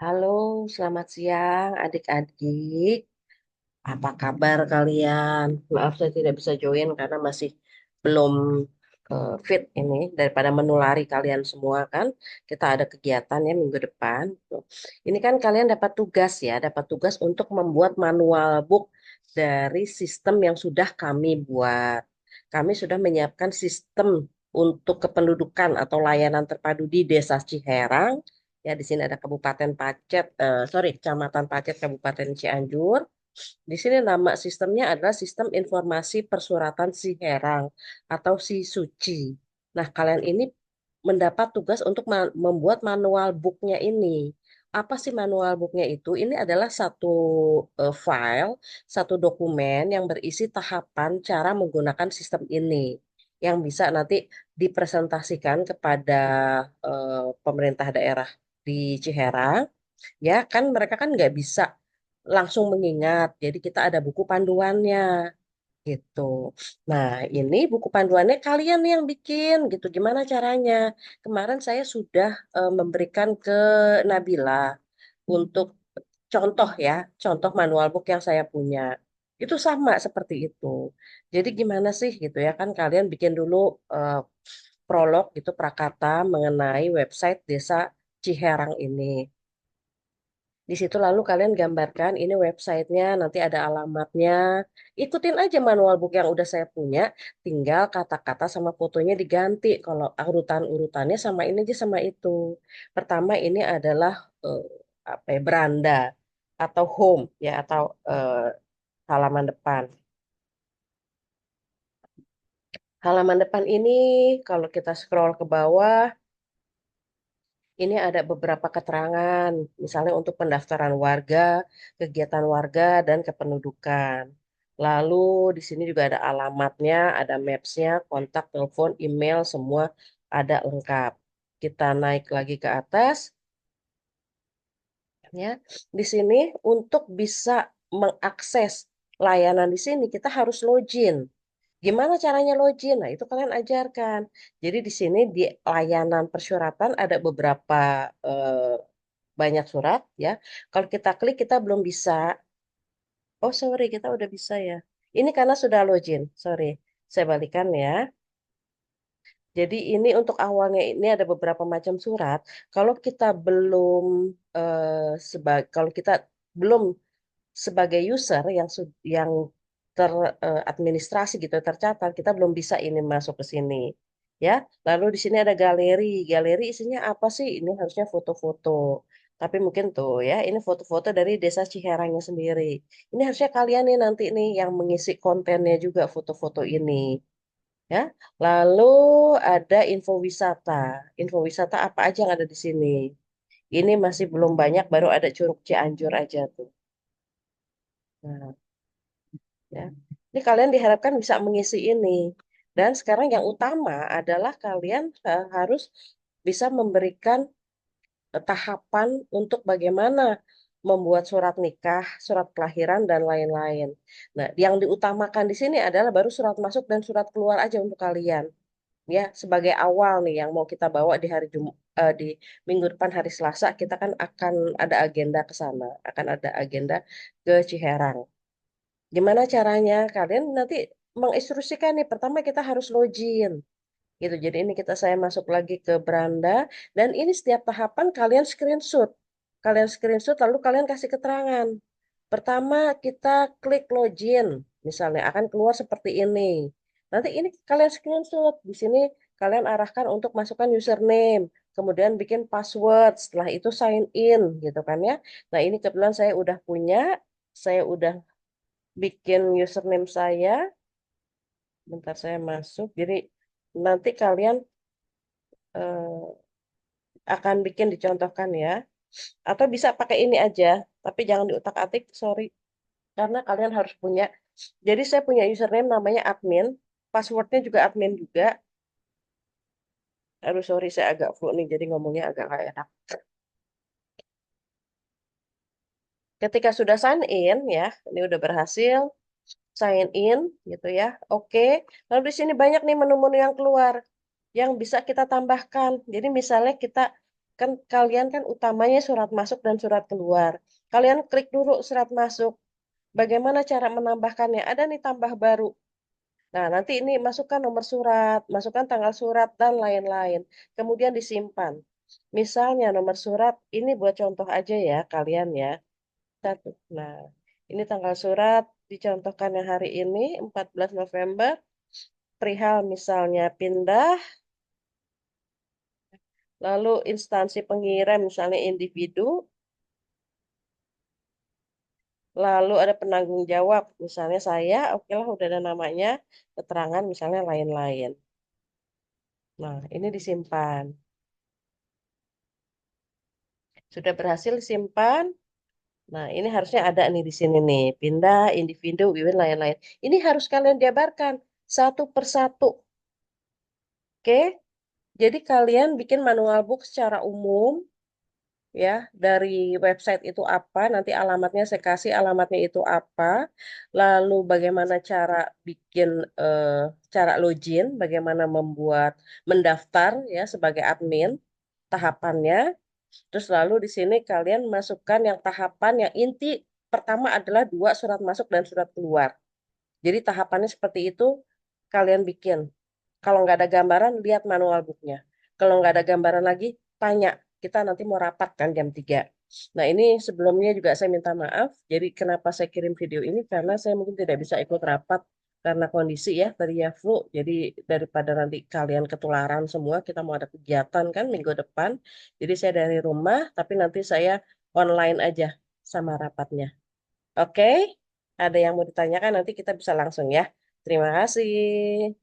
Halo, selamat siang adik-adik. Apa kabar kalian? Maaf saya tidak bisa join karena masih belum fit ini daripada menulari kalian semua kan. Kita ada kegiatan ya minggu depan. Tuh. Ini kan kalian dapat tugas ya, dapat tugas untuk membuat manual book dari sistem yang sudah kami buat. Kami sudah menyiapkan sistem untuk kependudukan atau layanan terpadu di Desa Ciherang. Ya, di sini ada Kabupaten Pacet, Kecamatan Pacet, Kabupaten Cianjur. Di sini nama sistemnya adalah Sistem Informasi Persuratan Siherang atau SISUCI. Nah, kalian ini mendapat tugas untuk membuat manual booknya ini. Apa sih manual booknya itu? Ini adalah satu file, satu dokumen yang berisi tahapan cara menggunakan sistem ini. Yang bisa nanti dipresentasikan kepada pemerintah daerah di Ciherang. Ya, kan mereka kan nggak bisa langsung mengingat. Jadi kita ada buku panduannya gitu. Nah, ini buku panduannya kalian yang bikin gitu. Gimana caranya? Kemarin saya sudah memberikan ke Nabila untuk contoh ya, contoh manual book yang saya punya. Itu sama seperti itu. Jadi gimana sih gitu ya kan kalian bikin dulu eh, prolog gitu prakata mengenai website Desa Ciherang ini. Di situ lalu kalian gambarkan ini websitenya, nanti ada alamatnya. Ikutin aja manual book yang udah saya punya, tinggal kata-kata sama fotonya diganti. Kalau urutan-urutannya sama ini aja sama itu. Pertama ini adalah eh, apa ya, beranda atau home ya atau halaman depan. Halaman depan ini kalau kita scroll ke bawah ini ada beberapa keterangan, misalnya untuk pendaftaran warga, kegiatan warga, dan kependudukan. Lalu di sini juga ada alamatnya, ada maps-nya, kontak, telepon, email, semua ada lengkap. Kita naik lagi ke atas, ya. Di sini untuk bisa mengakses layanan di sini kita harus login. Gimana caranya login? Nah, itu kalian ajarkan. Jadi di sini di layanan persyaratan ada beberapa eh, banyak surat ya. Kalau kita klik kita belum bisa. Oh, sorry, kita udah bisa ya. Ini karena sudah login. Sorry. Saya balikan ya. Jadi ini untuk awalnya ini ada beberapa macam surat. Kalau kita belum sebagai kalau kita belum sebagai user yang teradministrasi gitu tercatat, kita belum bisa ini masuk ke sini. Ya, lalu di sini ada galeri. Galeri isinya apa sih? Ini harusnya foto-foto. Tapi mungkin tuh ya, ini foto-foto dari Desa Ciherangnya sendiri. Ini harusnya kalian nih nanti nih yang mengisi kontennya juga foto-foto ini. Ya, lalu ada info wisata. Info wisata apa aja yang ada di sini? Ini masih belum banyak, baru ada Curug Cianjur aja tuh. Nah, ya. Ini kalian diharapkan bisa mengisi ini. Dan sekarang yang utama adalah kalian harus bisa memberikan tahapan untuk bagaimana membuat surat nikah, surat kelahiran, dan lain-lain. Nah, yang diutamakan di sini adalah baru surat masuk dan surat keluar aja untuk kalian. Ya, sebagai awal nih yang mau kita bawa di di minggu depan hari Selasa, kita kan akan ada agenda ke sana, akan ada agenda ke Ciherang. Gimana caranya? Kalian nanti menginstruksikan nih, pertama kita harus login gitu. Jadi ini saya masuk lagi ke beranda dan ini setiap tahapan kalian screenshot. Kalian screenshot lalu kalian kasih keterangan. Pertama kita klik login, misalnya akan keluar seperti ini. Nanti ini kalian screenshot. Di sini kalian arahkan untuk masukkan username, kemudian bikin password, setelah itu sign in gitu kan ya. Nah, ini kebetulan saya udah punya, saya udah bikin username saya. Bentar saya masuk. Jadi nanti kalian eh, akan bikin dicontohkan ya. Atau bisa pakai ini aja, tapi jangan diutak-atik, sorry. Karena kalian harus punya. Jadi saya punya username namanya admin, passwordnya juga admin juga. Aduh sorry saya agak flu nih, jadi ngomongnya agak nggak enak. Ketika sudah sign in ya, ini udah berhasil sign in gitu ya. Oke. Lalu di sini banyak nih menu-menu yang keluar yang bisa kita tambahkan. Jadi misalnya kita Kan kalian kan utamanya surat masuk dan surat keluar. Kalian klik dulu surat masuk. Bagaimana cara menambahkannya? Ada nih tambah baru. Nah, nanti ini masukkan nomor surat, masukkan tanggal surat, dan lain-lain. Kemudian disimpan. Misalnya nomor surat, ini buat contoh aja ya, kalian ya. Satu. Nah, ini tanggal surat, dicontohkan yang hari ini, 14 November. Perihal misalnya pindah, lalu instansi pengirim misalnya individu, lalu ada penanggung jawab, misalnya saya, oke lah udah ada namanya, keterangan misalnya lain-lain. Nah, ini disimpan. Sudah berhasil disimpan. Nah, ini harusnya ada nih di sini nih, pindah, individu, wiwin, lain-lain. Ini harus kalian jabarkan satu persatu. Oke? Jadi kalian bikin manual book secara umum, ya, dari website itu apa, nanti alamatnya saya kasih alamatnya itu apa, lalu bagaimana cara bikin, eh, cara login, bagaimana membuat, mendaftar ya sebagai admin, tahapannya. Terus lalu di sini kalian masukkan yang tahapan yang inti pertama adalah dua surat masuk dan surat keluar. Jadi tahapannya seperti itu kalian bikin. Kalau nggak ada gambaran, lihat manual booknya. Kalau nggak ada gambaran lagi, tanya. Kita nanti mau rapat kan jam 3. Nah ini sebelumnya juga saya minta maaf. Jadi kenapa saya kirim video ini? Karena saya mungkin tidak bisa ikut rapat karena kondisi ya tadi ya flu. Jadi daripada nanti kalian ketularan semua, kita mau ada kegiatan kan minggu depan. Jadi saya dari rumah, tapi nanti saya online aja sama rapatnya. Oke? Ada yang mau ditanyakan nanti kita bisa langsung ya. Terima kasih.